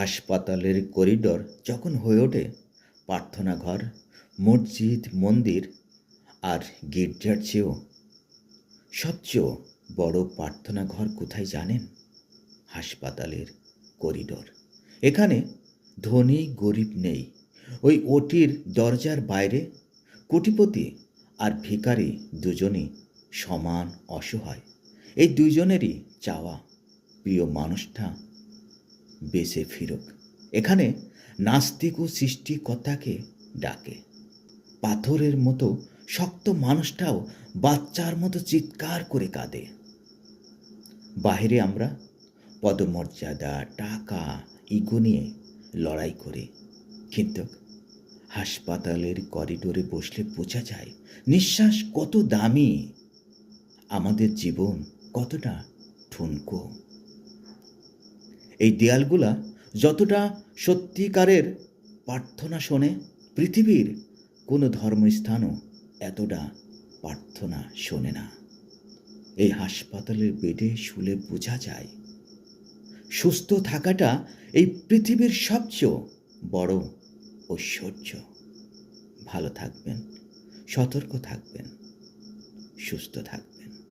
হাসপাতালের করিডর যখন হয়ে ওঠে প্রার্থনা ঘর, মসজিদ, মন্দির আর গির্জার চেয়েও সবচেয়ে বড় প্রার্থনা ঘর কোথায় জানেন? হাসপাতালের করিডর। এখানে ধনী গরিব নেই। ওই ওটির দরজার বাইরে কোটিপতি আর ভিখারি দুজনই সমান অসহায়। এই দুজনেরই চাওয়া প্রিয় মানুষটা বেঁচে ফিরুক। এখানে নাস্তিক ও সৃষ্টিকর্তাকে ডাকে। পাথরের মতো শক্ত মানুষটাও বাচ্চার মতো চিৎকার করে কাঁদে। বাহিরে আমরা পদমর্যাদা, টাকা, ইগো নিয়ে লড়াই করি, কিন্তু হাসপাতালের করিডোরে বসলে বোঝা যায় নিঃশ্বাস কত দামি, আমাদের জীবন কতটা ঠুনকো। এই দেয়ালগুলা যতটা সত্যিকারের প্রার্থনা শোনে, পৃথিবীর কোনো ধর্মস্থানও এতটা প্রার্থনা শোনে না। এই হাসপাতালের বেডে শুলে বোঝা যায় সুস্থ থাকাটা এই পৃথিবীর সবচেয়ে বড় ঐশ্বর্য। ভালো থাকবেন, সতর্ক থাকবেন, সুস্থ থাকবেন।